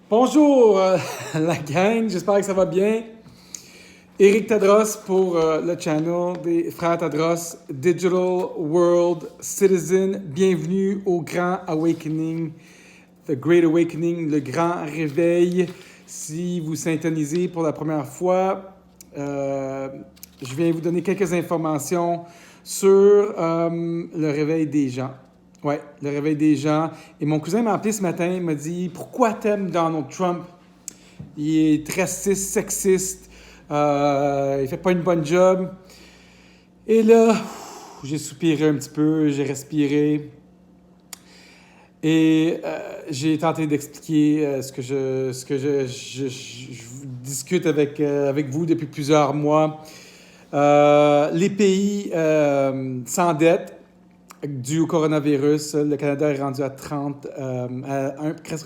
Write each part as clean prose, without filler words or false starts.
Bonjour la gang, j'espère que ça va bien. Éric Tadros pour le channel des frères Tadros, Digital World Citizen. Bienvenue au Grand Awakening, The Great Awakening, le grand réveil. Si vous syntonisez pour la première fois, je viens vous donner quelques informations sur le réveil des gens. Ouais, le réveil des gens. Et mon cousin m'a appelé ce matin, il m'a dit « Pourquoi t'aimes Donald Trump? Il est raciste, sexiste, il fait pas une bonne job. » Et là, j'ai soupiré un petit peu, j'ai respiré. Et j'ai tenté d'expliquer ce que je discute avec vous depuis plusieurs mois. Les pays s'endettent dû au coronavirus. Le Canada est rendu à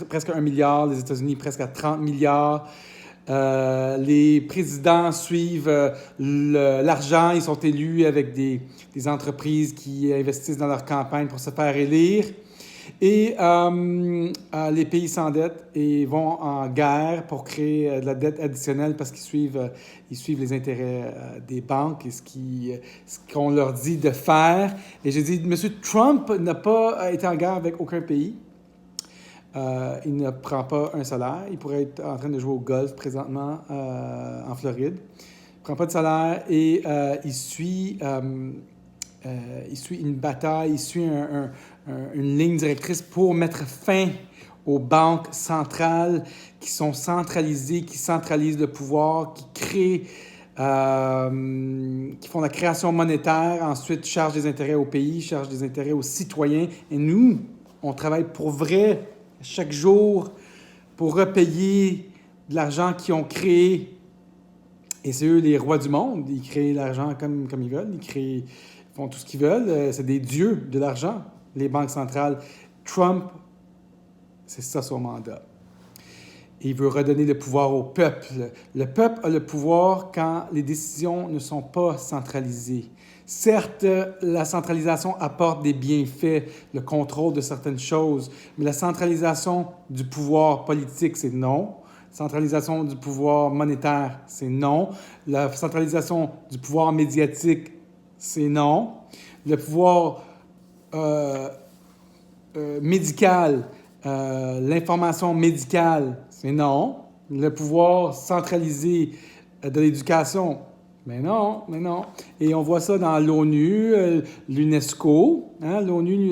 presque 1 milliard, les États-Unis presque à 30 milliards. Les présidents suivent l'argent, ils sont élus avec des entreprises qui investissent dans leur campagne pour se faire élire. Et les pays s'endettent et vont en guerre pour créer de la dette additionnelle parce qu'ils suivent les intérêts des banques et ce qu'on leur dit de faire. Et j'ai dit, M. Trump n'a pas été en guerre avec aucun pays. Il ne prend pas un salaire. Il pourrait être en train de jouer au golf présentement en Floride. Il ne prend pas de salaire et il suit une bataille, il suit une ligne directrice pour mettre fin aux banques centrales qui sont centralisées, qui centralisent le pouvoir, qui font la création monétaire, ensuite chargent des intérêts au pays, chargent des intérêts aux citoyens. Et nous, on travaille pour vrai chaque jour pour repayer de l'argent qu'ils ont créé. Et c'est eux les rois du monde. Ils créent l'argent comme ils veulent. Ils font tout ce qu'ils veulent. C'est des dieux de l'argent, les banques centrales. Trump, c'est ça son mandat. Et il veut redonner le pouvoir au peuple. Le peuple a le pouvoir quand les décisions ne sont pas centralisées. Certes, la centralisation apporte des bienfaits, le contrôle de certaines choses, mais la centralisation du pouvoir politique, c'est non. La centralisation du pouvoir monétaire, c'est non. La centralisation du pouvoir médiatique, c'est non. Le pouvoir médical, l'information médicale, c'est non. Le pouvoir centralisé de l'éducation, mais non. Et on voit ça dans l'ONU, l'UNESCO, l'ONU,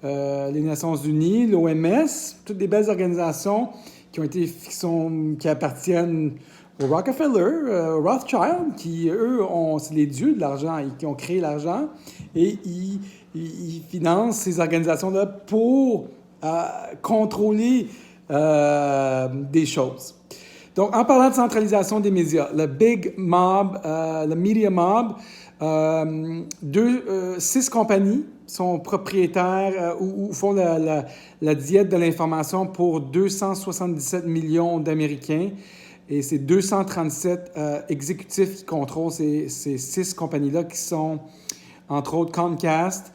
les Nations Unies, l'OMS, toutes des belles organisations qui appartiennent au Rockefeller, au Rothschild, qui, eux, c'est les dieux de l'argent, qui ont créé l'argent, et ils financent ces organisations-là pour contrôler des choses. Donc, en parlant de centralisation des médias, le Big Mob, le Media Mob, 6 compagnies sont propriétaires ou font la diète de l'information pour 277 millions d'Américains. Et c'est 237 exécutifs qui contrôlent ces 6 compagnies-là qui sont, entre autres, Comcast,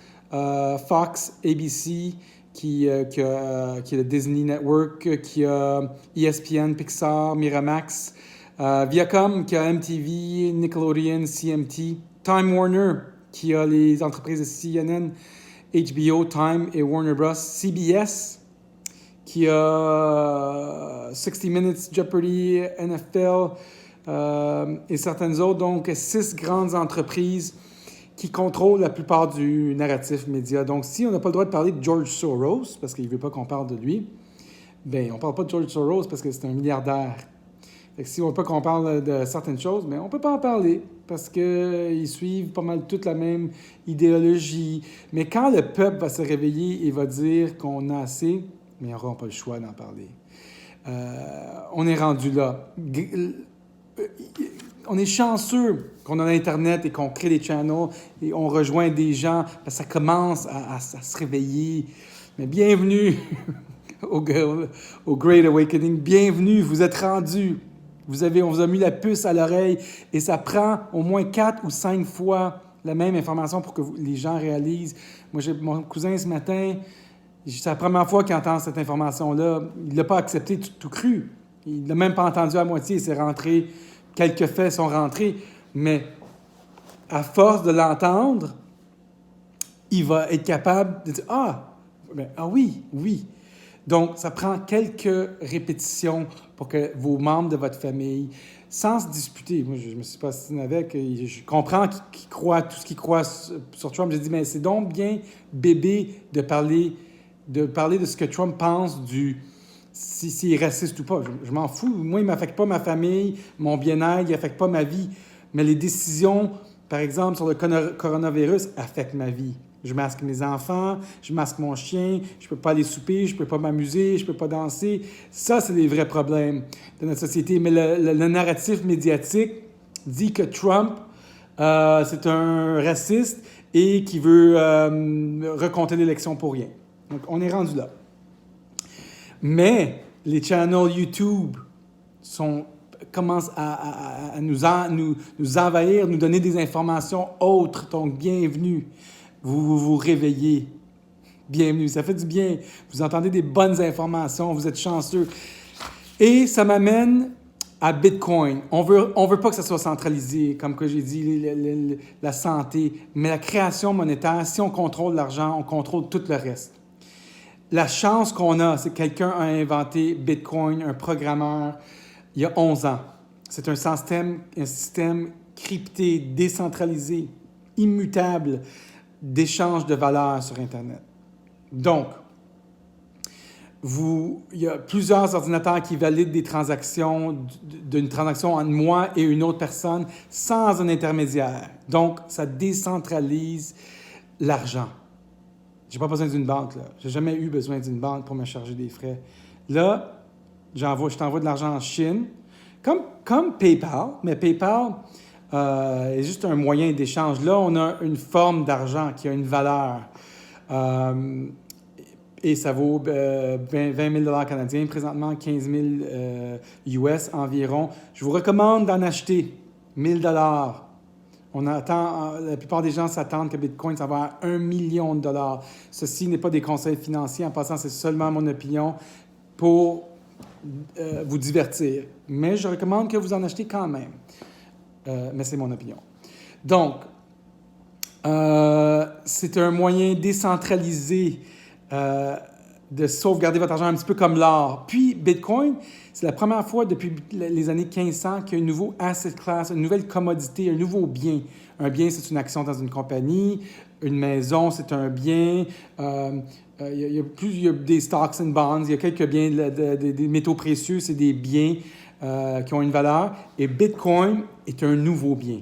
Fox, ABC, qui est le Disney Network, qui a ESPN, Pixar, Miramax, Viacom, qui a MTV, Nickelodeon, CMT, Time Warner, qui a les entreprises de CNN, HBO, Time et Warner Bros., CBS, qui a 60 Minutes, Jeopardy, NFL et certaines autres. Donc, 6 grandes entreprises qui contrôle la plupart du narratif média. Donc, si on n'a pas le droit de parler de George Soros, parce qu'il ne veut pas qu'on parle de lui, bien, on ne parle pas de George Soros parce que c'est un milliardaire. Fait que si on ne veut pas qu'on parle de certaines choses, bien, on ne peut pas en parler parce qu'ils suivent pas mal toute la même idéologie. Mais quand le peuple va se réveiller et va dire qu'on a assez, mais ils n'auront pas le choix d'en parler. On est rendu là. On est chanceux qu'on a Internet et qu'on crée des channels et on rejoint des gens parce que ça commence à se réveiller. Mais bienvenue au Great Awakening. Bienvenue, vous êtes rendus. On vous a mis la puce à l'oreille et ça prend au moins 4 ou 5 fois la même information pour que les gens réalisent. Moi, j'ai mon cousin ce matin, C'est la première fois qu'il entend cette information-là. Il ne l'a pas accepté tout cru. Il ne l'a même pas entendu à moitié. C'est rentré, quelques faits sont rentrés. Mais à force de l'entendre, il va être capable de dire « Ah oui, oui ». Donc, ça prend quelques répétitions pour que vos membres de votre famille, sans se disputer, moi, je me suis pas assassiné avec, je comprends qu'ils croient tout ce qu'ils croient sur Trump. J'ai dit, mais c'est donc bien bébé de parler de ce que Trump pense s'il est raciste ou pas. Je m'en fous. Moi, il ne m'affecte pas ma famille, mon bien-être, il n'affecte pas ma vie. Mais les décisions, par exemple, sur le coronavirus, affectent ma vie. Je masque mes enfants, je masque mon chien, je ne peux pas aller souper, je ne peux pas m'amuser, je ne peux pas danser. Ça, c'est les vrais problèmes de notre société. Mais le narratif médiatique dit que Trump, c'est un raciste et qu'il veut recompter l'élection pour rien. Donc, on est rendu là. Mais les channels YouTube commencent à nous envahir, nous donner des informations autres. Donc, bienvenue. Vous réveillez. Bienvenue. Ça fait du bien. Vous entendez des bonnes informations. Vous êtes chanceux. Et ça m'amène à Bitcoin. On veut pas que ça soit centralisé, comme que j'ai dit, la santé. Mais la création monétaire, si on contrôle l'argent, on contrôle tout le reste. La chance qu'on a, c'est que quelqu'un a inventé Bitcoin, un programmeur, il y a 11 ans. C'est un système crypté, décentralisé, immutable, d'échange de valeurs sur Internet. Donc, il y a plusieurs ordinateurs qui valident des transactions, d'une transaction entre moi et une autre personne sans un intermédiaire. Donc, ça décentralise l'argent. Je n'ai pas besoin d'une banque, là. Je n'ai jamais eu besoin d'une banque pour me charger des frais. Là, je t'envoie de l'argent en Chine, comme PayPal, mais PayPal est juste un moyen d'échange. Là, on a une forme d'argent qui a une valeur. Et ça vaut 20 000 canadiens, présentement 15 000 US environ. Je vous recommande d'en acheter 1 000 la plupart des gens s'attendent que Bitcoin, ça va à 1 million de dollars. Ceci n'est pas des conseils financiers. En passant, c'est seulement mon opinion pour vous divertir. Mais je recommande que vous en achetez quand même. Mais c'est mon opinion. Donc, c'est un moyen décentralisé de sauvegarder votre argent, un petit peu comme l'or. Puis, Bitcoin, c'est la première fois depuis les années 1500 qu'il y a un nouveau asset class, une nouvelle commodité, un nouveau bien. Un bien, c'est une action dans une compagnie. Une maison, c'est un bien. Il y a des stocks and bonds. Il y a quelques biens, des métaux précieux, c'est des biens qui ont une valeur. Et Bitcoin est un nouveau bien.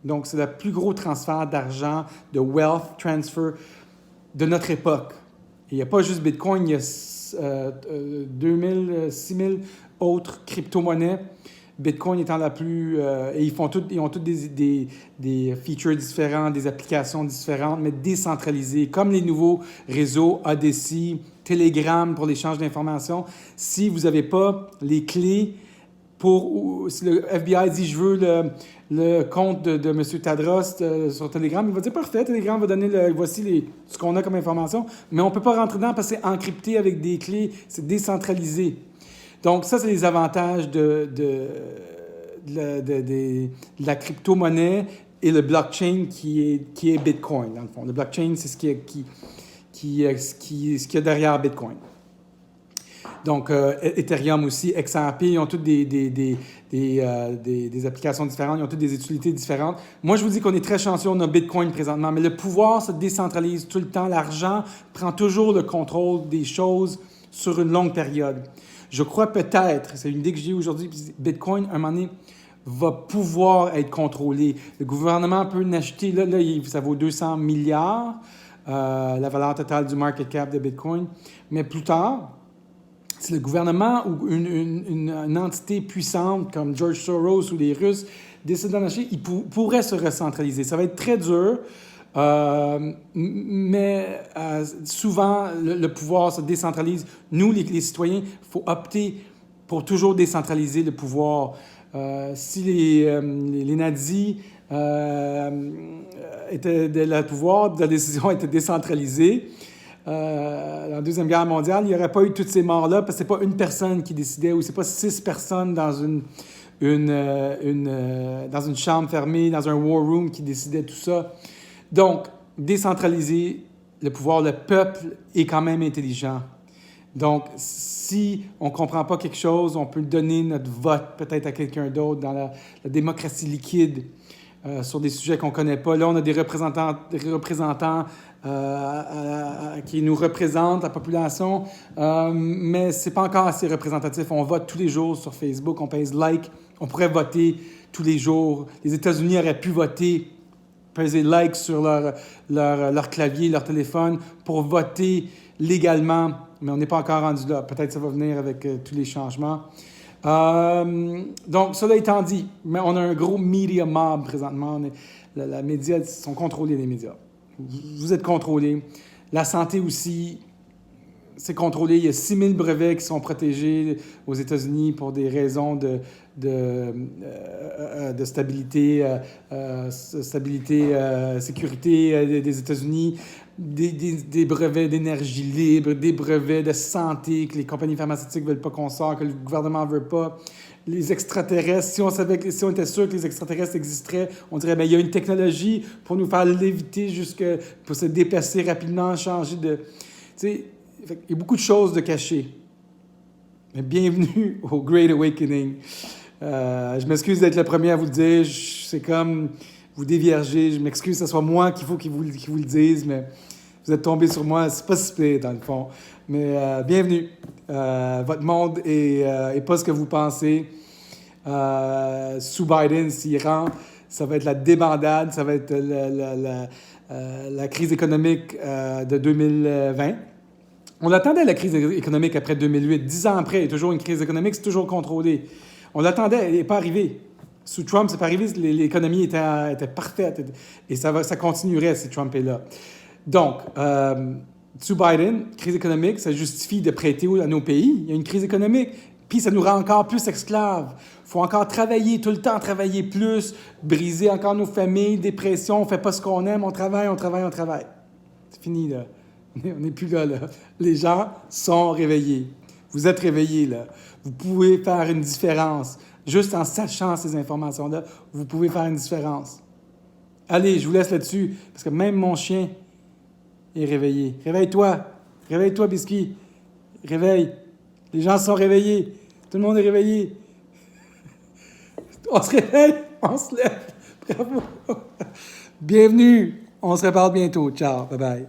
Donc, c'est le plus gros transfert d'argent, de wealth transfer de notre époque. Et il n'y a pas juste Bitcoin, il y a 2000, 6000 autres crypto-monnaies. Bitcoin étant la plus... et ils ont toutes des features différents, des applications différentes, mais décentralisées, comme les nouveaux réseaux Odyssey, Telegram pour l'échange d'informations. Si vous n'avez pas les clés si le FBI dit « je veux le compte de M. Tadros sur Telegram », il va dire « parfait, Telegram va donner voici ce qu'on a comme information », mais on ne peut pas rentrer dedans parce que c'est encrypté avec des clés, c'est décentralisé. Donc ça, c'est les avantages de la crypto-monnaie et le blockchain qui est Bitcoin, dans le fond. Le blockchain, c'est ce qu'il y a derrière Bitcoin. Donc, Ethereum aussi, XRP, ils ont toutes des applications différentes, ils ont toutes des utilités différentes. Moi, je vous dis qu'on est très chanceux, on a Bitcoin présentement, mais le pouvoir se décentralise tout le temps. L'argent prend toujours le contrôle des choses sur une longue période. Je crois peut-être, c'est une idée que j'ai aujourd'hui, Bitcoin, à un moment donné, va pouvoir être contrôlé. Le gouvernement peut l'acheter, là, ça vaut 200 milliards, la valeur totale du market cap de Bitcoin, mais plus tard, si le gouvernement ou une entité puissante comme George Soros ou les Russes décident d'en acheter, ils pourraient se recentraliser. Ça va être très dur, mais souvent, le pouvoir se décentralise. Nous, les citoyens, il faut opter pour toujours décentraliser le pouvoir. Si les nazis étaient le pouvoir, la décision était décentralisée. dans la Deuxième Guerre mondiale, il n'y aurait pas eu toutes ces morts-là parce que c'est pas une personne qui décidait ou c'est pas 6 personnes dans dans une chambre fermée, dans un war room qui décidait tout ça. Donc, décentraliser le pouvoir, le peuple est quand même intelligent. Donc, si on ne comprend pas quelque chose, on peut donner notre vote peut-être à quelqu'un d'autre dans la démocratie liquide sur des sujets qu'on ne connaît pas. Là, on a des représentants qui nous représentent, la population, mais ce n'est pas encore assez représentatif. On vote tous les jours sur Facebook, on pèse like, on pourrait voter tous les jours. Les États-Unis auraient pu voter, peser like sur leur clavier, leur téléphone pour voter légalement, mais on n'est pas encore rendu là. Peut-être que ça va venir avec tous les changements. Donc, cela étant dit, mais on a un gros media mob présentement. Les médias sont contrôlés, les médias. Vous êtes contrôlés. La santé aussi, c'est contrôlé. Il y a 6 000 brevets qui sont protégés aux États-Unis pour des raisons de stabilité, sécurité des États-Unis, des brevets d'énergie libre, des brevets de santé que les compagnies pharmaceutiques ne veulent pas qu'on sorte, que le gouvernement ne veut pas. Les extraterrestres, si on était sûr que les extraterrestres existeraient, on dirait il y a une technologie pour nous faire léviter pour se déplacer rapidement, changer de... Il y a beaucoup de choses de cachées. Mais bienvenue au Great Awakening. Je m'excuse d'être le premier à vous le dire. C'est comme vous dévierger. Je m'excuse que ce soit moi qu'il faut qui vous le dise, mais vous êtes tombé sur moi. C'est pas si pire, dans le fond. Mais bienvenue. Votre monde est pas ce que vous pensez. Sous Biden, s'il rentre, ça va être la débandade. Ça va être la crise économique de 2020. On attendait la crise économique après 2008. 10 ans après, il y a toujours une crise économique, c'est toujours contrôlé. On l'attendait, elle n'est pas arrivée. Sous Trump, c'est pas arrivé, l'économie était parfaite. Et ça continuerait si Trump est là. Donc, sous Biden, crise économique, ça justifie de prêter à nos pays. Il y a une crise économique. Puis ça nous rend encore plus esclaves. Il faut encore travailler, tout le temps travailler plus, briser encore nos familles, dépression, on ne fait pas ce qu'on aime, on travaille. C'est fini, là. On n'est plus là. Les gens sont réveillés. Vous êtes réveillés, là. Vous pouvez faire une différence. Juste en sachant ces informations-là, vous pouvez faire une différence. Allez, je vous laisse là-dessus, parce que même mon chien est réveillé. Réveille-toi. Réveille-toi, Biscuit. Réveille. Les gens sont réveillés. Tout le monde est réveillé. On se réveille, on se lève. Bravo. Bienvenue. On se reparle bientôt. Ciao. Bye-bye.